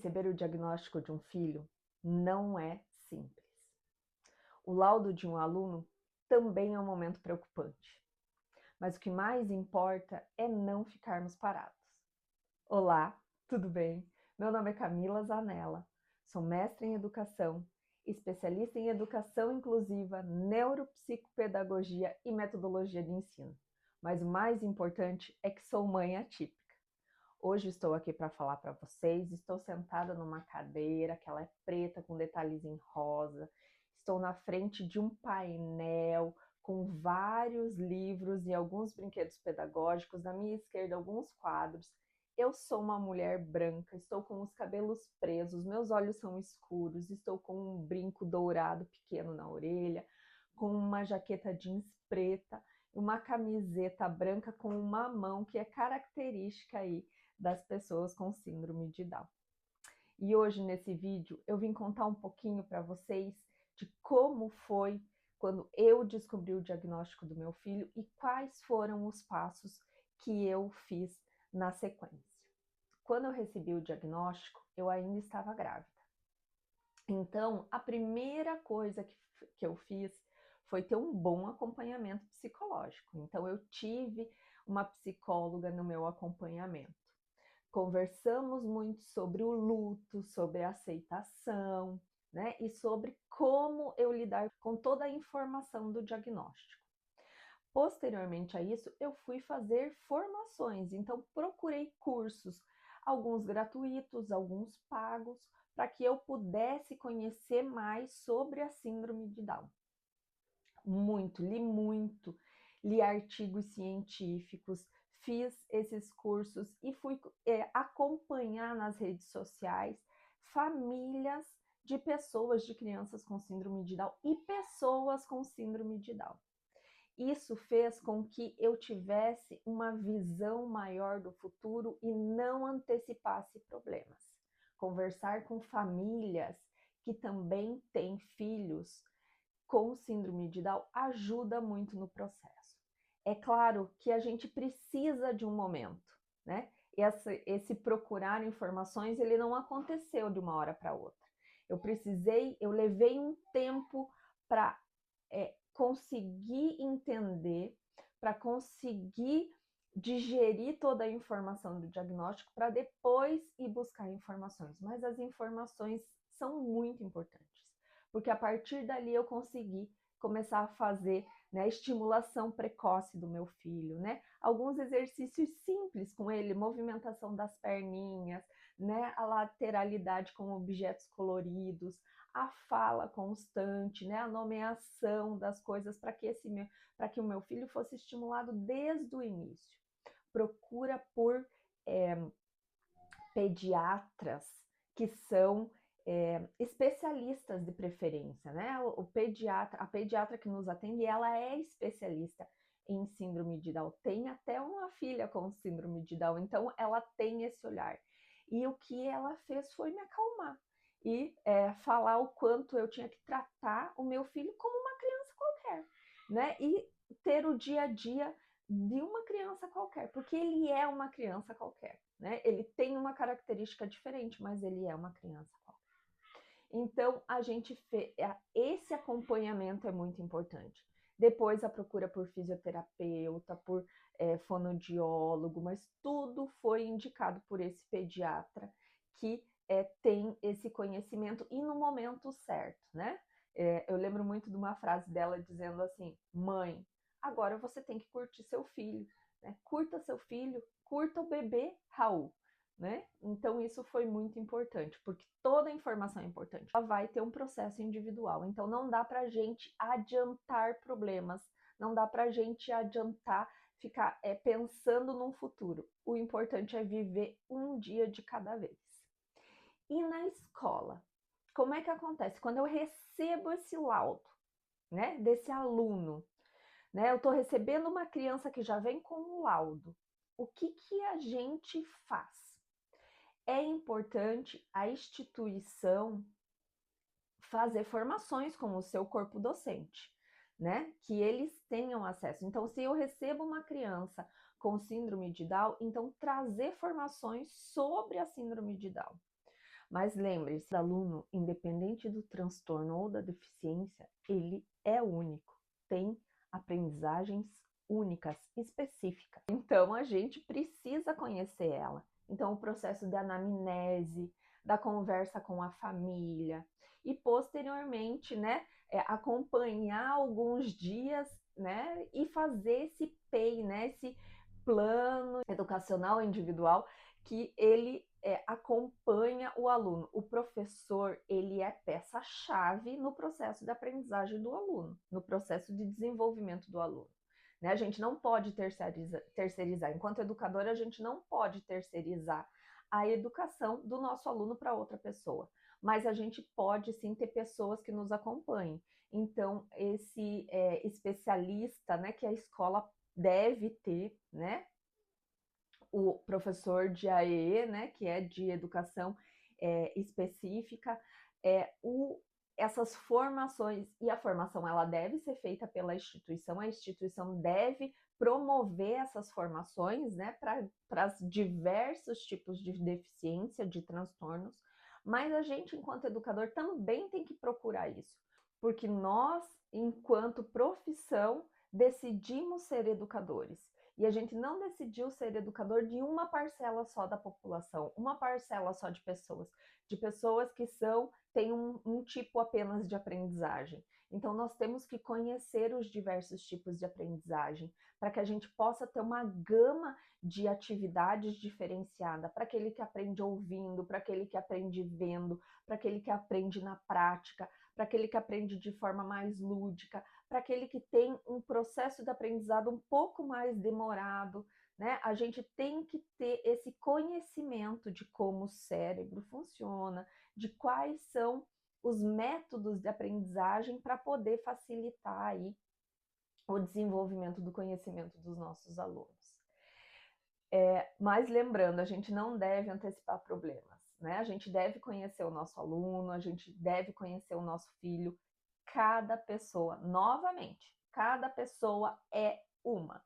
Receber o diagnóstico de um filho não é simples. O laudo de um aluno também é um momento preocupante. Mas o que mais importa é não ficarmos parados. Olá, tudo bem? Meu nome é Camila Zanella, sou mestre em educação, especialista em educação inclusiva, neuropsicopedagogia e metodologia de ensino. Mas o mais importante é que sou mãe atípica. Hoje estou aqui para falar para vocês, estou sentada numa cadeira que ela é preta com detalhes em rosa, estou na frente de um painel com vários livros e alguns brinquedos pedagógicos, na minha esquerda alguns quadros. Eu sou uma mulher branca, estou com os cabelos presos, meus olhos são escuros, estou com um brinco dourado pequeno na orelha, com uma jaqueta jeans preta, uma camiseta branca com uma mão que é característica aí das pessoas com síndrome de Down. E hoje nesse vídeo eu vim contar um pouquinho para vocês de como foi quando eu descobri o diagnóstico do meu filho e quais foram os passos que eu fiz na sequência. Quando eu recebi o diagnóstico, eu ainda estava grávida. Então, a primeira coisa que eu fiz foi ter um bom acompanhamento psicológico. Então, eu tive uma psicóloga no meu acompanhamento. Conversamos muito sobre o luto, sobre a aceitação, né? E sobre como eu lidar com toda a informação do diagnóstico. Posteriormente a isso, eu fui fazer formações, então procurei cursos, alguns gratuitos, alguns pagos, para que eu pudesse conhecer mais sobre a síndrome de Down. Muito, li artigos científicos, fiz esses cursos e fui acompanhar nas redes sociais famílias de pessoas, de crianças com síndrome de Down e pessoas com síndrome de Down. Isso fez com que eu tivesse uma visão maior do futuro e não antecipasse problemas. Conversar com famílias que também têm filhos com síndrome de Down ajuda muito no processo. É claro que a gente precisa de um momento, né? Esse procurar informações, ele não aconteceu de uma hora para outra. Eu levei um tempo para conseguir entender, para conseguir digerir toda a informação do diagnóstico, para depois ir buscar informações. Mas as informações são muito importantes, porque a partir dali eu consegui começar a fazer, né, estimulação precoce do meu filho, né? Alguns exercícios simples com ele, movimentação das perninhas, né, a lateralidade com objetos coloridos, a fala constante, né, a nomeação das coisas para que o meu filho fosse estimulado desde o início. Procura por pediatras que são especialistas de preferência, né? A pediatra que nos atende, ela é especialista em síndrome de Down. Tem até uma filha com síndrome de Down, então ela tem esse olhar. E o que ela fez foi me acalmar e falar o quanto eu tinha que tratar o meu filho como uma criança qualquer, né? E ter o dia a dia de uma criança qualquer, porque ele é uma criança qualquer, né? Ele tem uma característica diferente, mas ele é uma criança qualquer. Então, esse acompanhamento é muito importante. Depois a procura por fisioterapeuta, por fonoaudiólogo, mas tudo foi indicado por esse pediatra que tem esse conhecimento e no momento certo, né? Eu lembro muito de uma frase dela dizendo assim: mãe, agora você tem que curtir seu filho, né? Curta seu filho, curta o bebê Raul, né? Então isso foi muito importante, porque toda a informação é importante. Ela vai ter um processo individual, então não dá pra gente adiantar problemas, não dá pra gente adiantar ficar pensando num futuro. O importante é viver um dia de cada vez. E na escola, como é que acontece? Quando eu recebo esse laudo, né, desse aluno, né, eu estou recebendo uma criança que já vem com um laudo, o que a gente faz? É importante a instituição fazer formações com o seu corpo docente, né? Que eles tenham acesso. Então, se eu recebo uma criança com síndrome de Down, então trazer formações sobre a síndrome de Down. Mas lembre-se, o aluno, independente do transtorno ou da deficiência, ele é único, tem aprendizagens únicas, específicas. Então, a gente precisa conhecer ela. Então, o processo de anamnese, da conversa com a família e, posteriormente, né, acompanhar alguns dias, né, e fazer esse PEI, né, esse plano educacional individual que ele acompanha o aluno. O professor, ele é peça-chave no processo de aprendizagem do aluno, no processo de desenvolvimento do aluno. Né? A gente não pode terceirizar. Enquanto educadora, a gente não pode terceirizar a educação do nosso aluno para outra pessoa. Mas a gente pode sim ter pessoas que nos acompanhem. Então, esse especialista, né, que a escola deve ter, né, o professor de AEE, né, que é de educação específica, essas formações, e a formação ela deve ser feita pela instituição, a instituição deve promover essas formações, né, para diversos tipos de deficiência, de transtornos, mas a gente, enquanto educador, também tem que procurar isso, porque nós, enquanto profissão, decidimos ser educadores. E a gente não decidiu ser educador de uma parcela só da população, uma parcela só de pessoas que têm um tipo apenas de aprendizagem. Então, nós temos que conhecer os diversos tipos de aprendizagem para que a gente possa ter uma gama de atividades diferenciada para aquele que aprende ouvindo, para aquele que aprende vendo, para aquele que aprende na prática, para aquele que aprende de forma mais lúdica, para aquele que tem um processo de aprendizado um pouco mais demorado, né? A gente tem que ter esse conhecimento de como o cérebro funciona, de quais são os métodos de aprendizagem para poder facilitar aí o desenvolvimento do conhecimento dos nossos alunos. Mas lembrando, a gente não deve antecipar problemas, né? A gente deve conhecer o nosso aluno, a gente deve conhecer o nosso filho. Cada pessoa, novamente, cada pessoa é uma.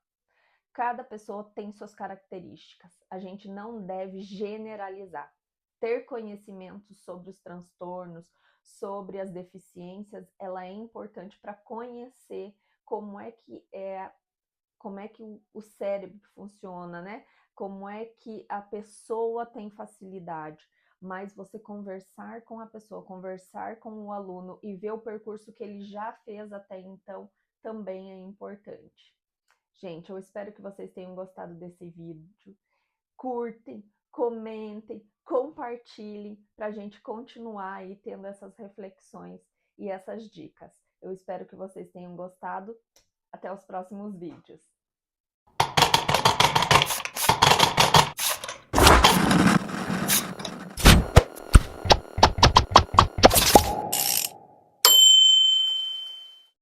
Cada pessoa tem suas características. A gente não deve generalizar. Ter conhecimento sobre os transtornos, sobre as deficiências, ela é importante para conhecer como é que o cérebro funciona, né? Como é que a pessoa tem facilidade. Mas você conversar com a pessoa, conversar com o aluno e ver o percurso que ele já fez até então também é importante. Gente, eu espero que vocês tenham gostado desse vídeo. Curtem, comentem, compartilhem para a gente continuar aí tendo essas reflexões e essas dicas. Eu espero que vocês tenham gostado. Até os próximos vídeos.